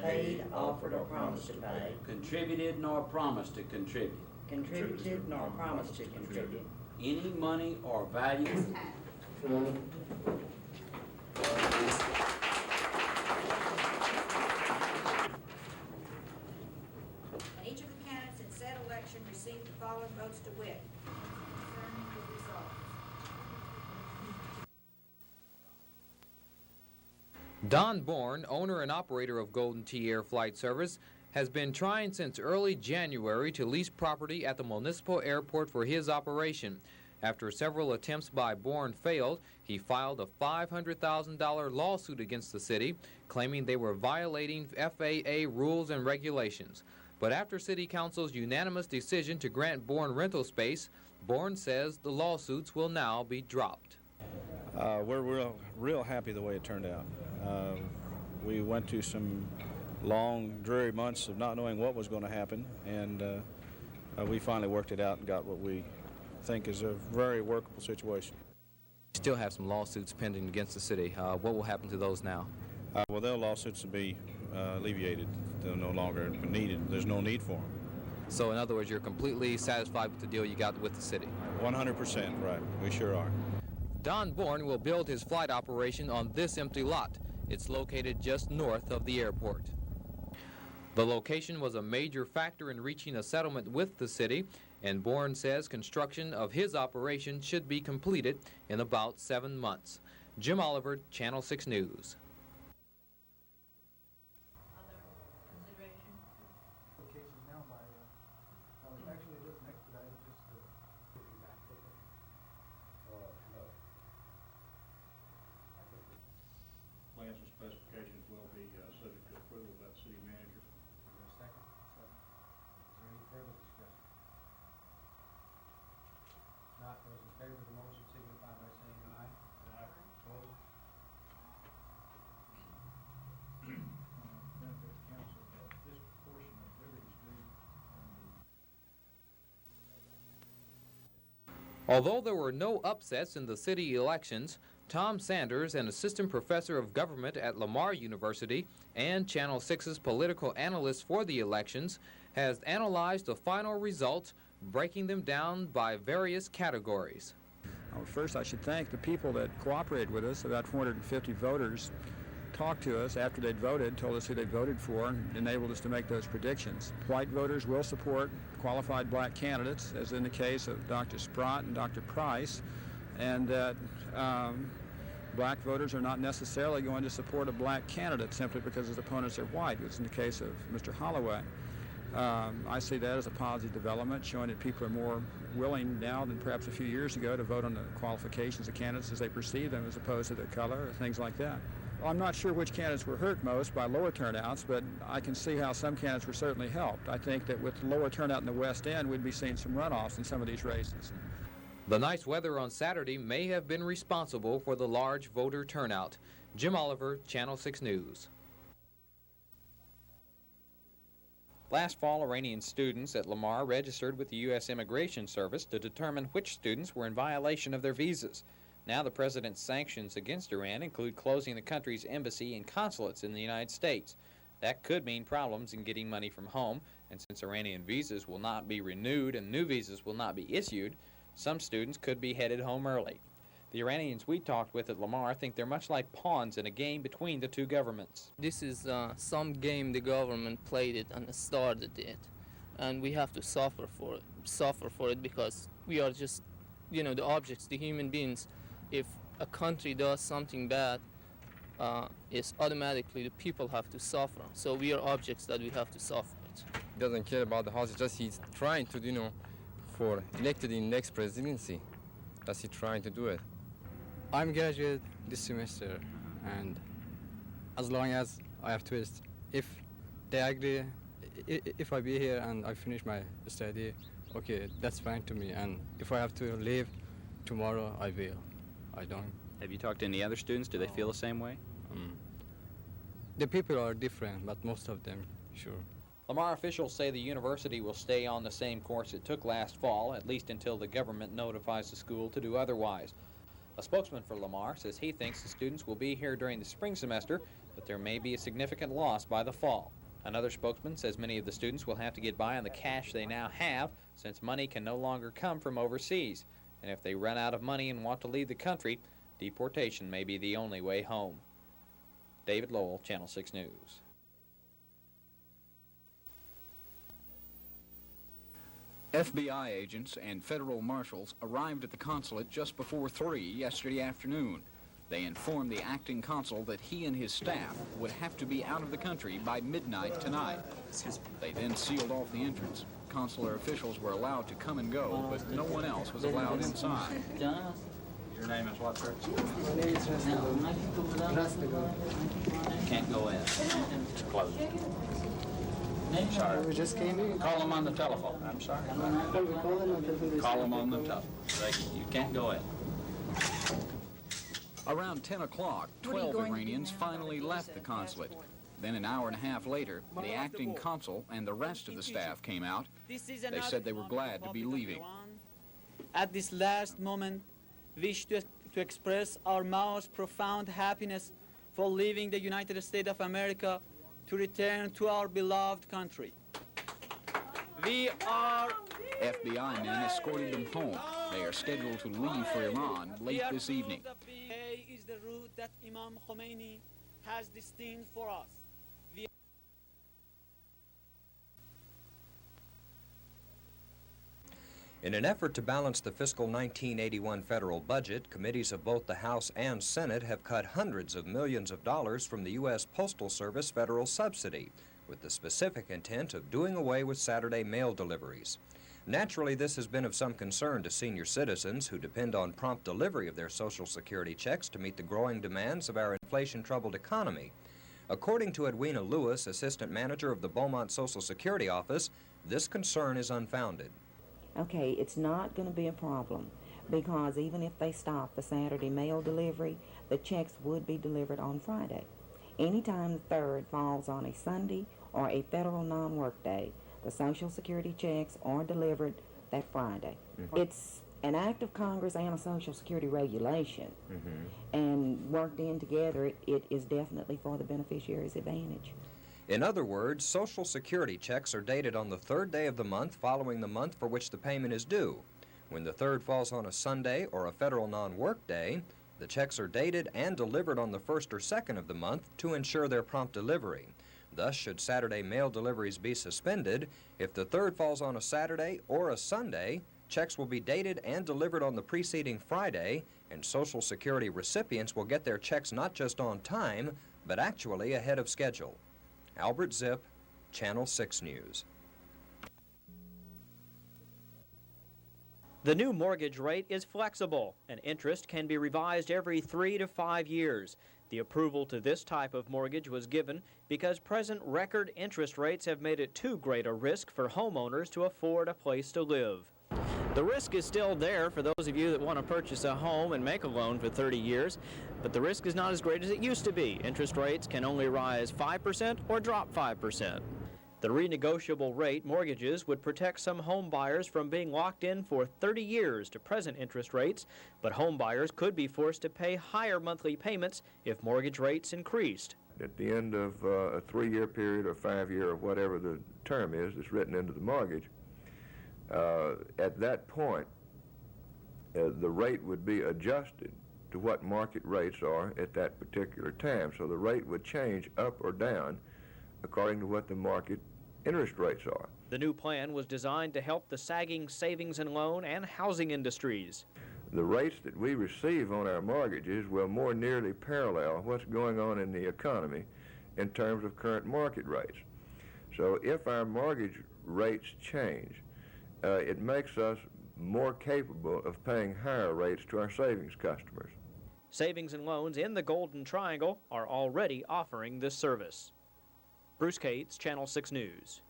Paid, offered, or promised to pay. Contributed nor promised to contribute. Contributed nor promised to contribute. Any money or value. Each of the candidates in said election received the following votes to wit. Concerning the results. Don Bourne, owner and operator of Golden Tee Air Flight Service, has been trying since early January to lease property at the municipal airport for his operation. After several attempts by Bourne failed, he filed a $500,000 lawsuit against the city, claiming they were violating FAA rules and regulations. But after City Council's unanimous decision to grant Bourne rental space, Bourne says the lawsuits will now be dropped. We're real happy the way it turned out. We went to some long, dreary months of not knowing what was going to happen, and we finally worked it out and got what we think is a very workable situation. We still have some lawsuits pending against the city. What will happen to those now? Well, their lawsuits will be alleviated. They're no longer needed. There's no need for them. So in other words, you're completely satisfied with the deal you got with the city? 100%, right. We sure are. Don Bourne will build his flight operation on this empty lot. It's located just north of the airport. The location was a major factor in reaching a settlement with the city, and Bourne says construction of his operation should be completed in about 7 months. Jim Oliver, Channel 6 News. Plans and specifications city manager. Is there a second? Second. Is there any further discussion? Not those in favor of the motion signify by saying aye. Aye. Opposed? Benefit of council that this portion of Liberty Street on the Although there were no upsets in the city elections, Tom Sanders, an assistant professor of government at Lamar University and Channel 6's political analyst for the elections, has analyzed the final results, breaking them down by various categories. Well, first, I should thank the people that cooperated with us. About 450 voters talked to us after they'd voted, told us who they voted for, and enabled us to make those predictions. White voters will support qualified black candidates, as in the case of Dr. Sprott and Dr. Price, and that black voters are not necessarily going to support a black candidate simply because his opponents are white, as in the case of Mr. Holloway. I see that as a positive development, showing that people are more willing now than perhaps a few years ago to vote on the qualifications of candidates as they perceive them, as opposed to their color or things like that. I'm not sure which candidates were hurt most by lower turnouts, but I can see how some candidates were certainly helped. I think that with lower turnout in the West End, we'd be seeing some runoffs in some of these races. The nice weather on Saturday may have been responsible for the large voter turnout. Jim Oliver, Channel 6 News. Last fall, Iranian students at Lamar registered with the U.S. Immigration Service to determine which students were in violation of their visas. Now the president's sanctions against Iran include closing the country's embassy and consulates in the United States. That could mean problems in getting money from home, and since Iranian visas will not be renewed and new visas will not be issued, some students could be headed home early. The Iranians we talked with at Lamar think they're much like pawns in a game between the two governments. This is some game the government played it and started it, and we have to suffer for it because we are just, the objects, the human beings. If a country does something bad, it's automatically the people have to suffer. So we are objects that we have to suffer it. He doesn't care about the house, just he's trying to, for elected in next presidency. That's he trying to do it. I'm graduate this semester, and as long as I have twist, if they agree, if I be here and I finish my study, okay, that's fine to me. And if I have to leave tomorrow, I will. I don't. Have you talked to any other students? Do they feel the same way? The people are different, but most of them, sure. Lamar officials say the university will stay on the same course it took last fall, at least until the government notifies the school to do otherwise. A spokesman for Lamar says he thinks the students will be here during the spring semester, but there may be a significant loss by the fall. Another spokesman says many of the students will have to get by on the cash they now have, since money can no longer come from overseas. And if they run out of money and want to leave the country, deportation may be the only way home. David Lowell, Channel 6 News. FBI agents and federal marshals arrived at the consulate just before 3 yesterday afternoon. They informed the acting consul that he and his staff would have to be out of the country by midnight tonight. They then sealed off the entrance. Consular officials were allowed to come and go, but no one else was allowed inside. Your name is what, sir? My name is Rastigo. Can't go in. It's closed. We just came in. Call them on the telephone. I'm sorry. Call them on the telephone. You can't go in. Around 10 o'clock, 12 Iranians finally left the consulate. Then an hour and a half later, the acting consul and the rest of the staff came out. They said they were glad to be leaving. At this last moment, wish to express our most profound happiness for leaving the United States of America to return to our beloved country. We are... FBI men escorted them home. They are scheduled to leave for Iran late this evening. Is the route that Imam Khomeini has destined for us. In an effort to balance the fiscal 1981 federal budget, committees of both the House and Senate have cut hundreds of millions of dollars from the U.S. Postal Service federal subsidy, with the specific intent of doing away with Saturday mail deliveries. Naturally, this has been of some concern to senior citizens who depend on prompt delivery of their Social Security checks to meet the growing demands of our inflation-troubled economy. According to Edwina Lewis, assistant manager of the Beaumont Social Security Office, this concern is unfounded. Okay, it's not going to be a problem because even if they stop the Saturday mail delivery, the checks would be delivered on Friday. Anytime the 3rd falls on a Sunday or a federal non-work day, the Social Security checks are delivered that Friday. It's an act of Congress and a Social Security regulation, and worked in together, it is definitely for the beneficiary's advantage. In other words, Social Security checks are dated on the 3rd day of the month following the month for which the payment is due. When the 3rd falls on a Sunday or a federal non-work day, the checks are dated and delivered on the 1st or 2nd of the month to ensure their prompt delivery. Thus, should Saturday mail deliveries be suspended, if the 3rd falls on a Saturday or a Sunday, checks will be dated and delivered on the preceding Friday, and Social Security recipients will get their checks not just on time, but actually ahead of schedule. Albert Zipp, Channel 6 News. The new mortgage rate is flexible, and interest can be revised every 3 to 5 years. The approval to this type of mortgage was given because present record interest rates have made it too great a risk for homeowners to afford a place to live. The risk is still there for those of you that want to purchase a home and make a loan for 30 years, but the risk is not as great as it used to be. Interest rates can only rise 5% or drop 5%. The renegotiable rate mortgages would protect some home buyers from being locked in for 30 years to present interest rates, but home buyers could be forced to pay higher monthly payments if mortgage rates increased. At the end of a 3-year period or 5-year or whatever the term is that's written into the mortgage, at that point, the rate would be adjusted to what market rates are at that particular time. So the rate would change up or down according to what the market interest rates are. The new plan was designed to help the sagging savings and loan and housing industries. The rates that we receive on our mortgages will more nearly parallel what's going on in the economy in terms of current market rates. So if our mortgage rates change, it makes us more capable of paying higher rates to our savings customers. Savings and loans in the Golden Triangle are already offering this service. Bruce Cates, Channel 6 News.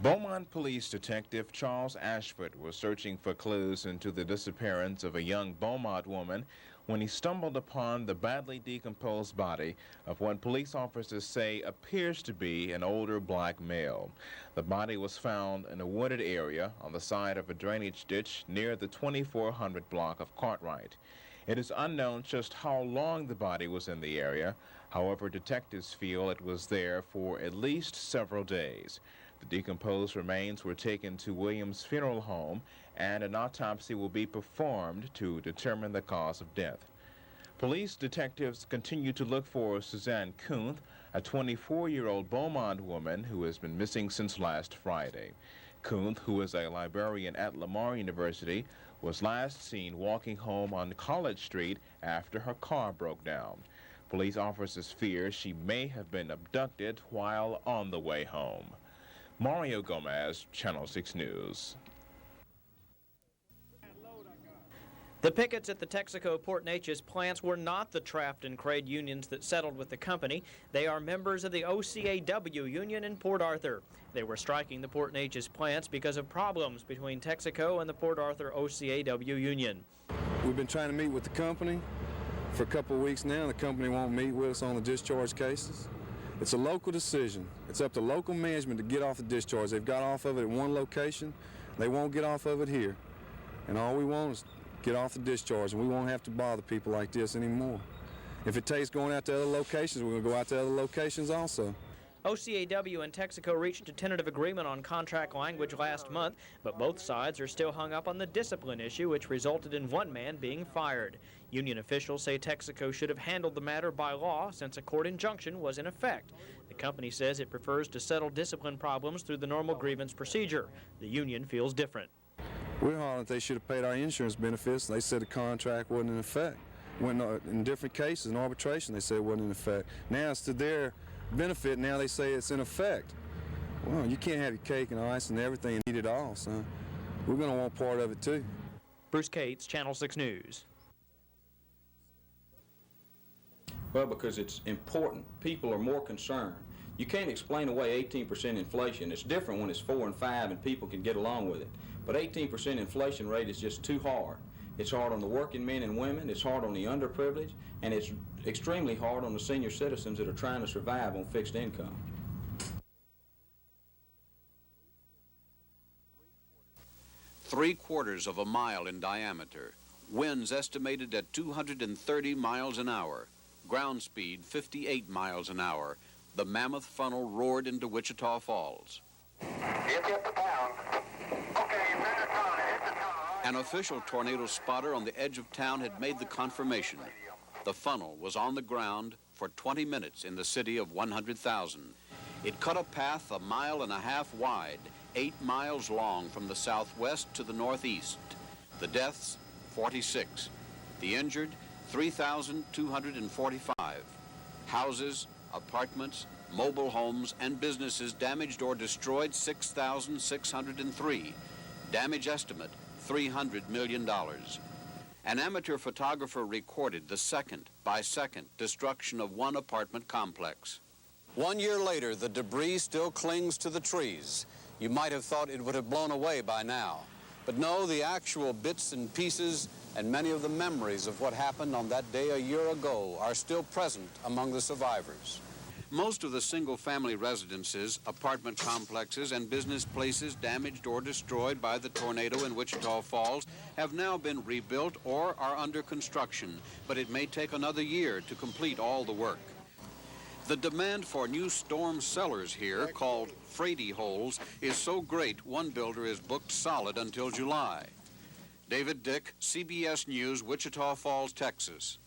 Beaumont Police Detective Charles Ashford was searching for clues into the disappearance of a young Beaumont woman when he stumbled upon the badly decomposed body of what police officers say appears to be an older black male. The body was found in a wooded area on the side of a drainage ditch near the 2400 block of Cartwright. It is unknown just how long the body was in the area. However, detectives feel it was there for at least several days. The decomposed remains were taken to Williams Funeral Home, and an autopsy will be performed to determine the cause of death. Police detectives continue to look for Suzanne Kunth, a 24-year-old Beaumont woman who has been missing since last Friday. Kunth, who is a librarian at Lamar University, was last seen walking home on College Street after her car broke down. Police officers fear she may have been abducted while on the way home. Mario Gomez, Channel 6 News. The pickets at the Texaco Port Neches plants were not the Traft and Crade unions that settled with the company. They are members of the OCAW union in Port Arthur. They were striking the Port Neches plants because of problems between Texaco and the Port Arthur OCAW union. We've been trying to meet with the company for a couple of weeks now. The company won't meet with us on the discharge cases. It's a local decision. It's up to local management to get off the discharge. They've got off of it at one location. They won't get off of it here. And all we want is get off the discharge, and we won't have to bother people like this anymore. If it takes going out to other locations, we're going to go out to other locations also. OCAW and Texaco reached a tentative agreement on contract language last month, but both sides are still hung up on the discipline issue, which resulted in one man being fired. Union officials say Texaco should have handled the matter by law since a court injunction was in effect. The company says it prefers to settle discipline problems through the normal grievance procedure. The union feels different. We're hollering that they should have paid our insurance benefits. They said the contract wasn't in effect. When in different cases, in arbitration, they said it wasn't in effect. Now it's to their benefit, now they say it's in effect. Well, you can't have your cake and ice and everything and eat it all, son. We're going to want part of it too. Bruce Cates, Channel 6 News. Well, because it's important. People are more concerned. You can't explain away 18% inflation. It's different when it's 4 and 5 and people can get along with it. But 18% inflation rate is just too hard. It's hard on the working men and women, it's hard on the underprivileged, and it's extremely hard on the senior citizens that are trying to survive on fixed income. Three-quarters of a mile in diameter, winds estimated at 230 miles an hour, ground speed 58 miles an hour. The mammoth funnel roared into Wichita Falls. It hit the town. Okay, it's in the town. It hit the town. An official tornado spotter on the edge of town had made the confirmation. The funnel was on the ground for 20 minutes in the city of 100,000. It cut a path 1.5 miles wide, 8 miles long from the southwest to the northeast. The deaths, 46. The injured, 3,245. Houses, apartments, mobile homes, and businesses damaged or destroyed, 6,603. Damage estimate, $300 million. An amateur photographer recorded the second-by-second destruction of one apartment complex. 1 year later, the debris still clings to the trees. You might have thought it would have blown away by now. But no, the actual bits and pieces and many of the memories of what happened on that day a year ago are still present among the survivors. Most of the single-family residences, apartment complexes, and business places damaged or destroyed by the tornado in Wichita Falls have now been rebuilt or are under construction, but it may take another year to complete all the work. The demand for new storm cellars here, called freighty holes, is so great one builder is booked solid until July. David Dick, CBS News, Wichita Falls, Texas.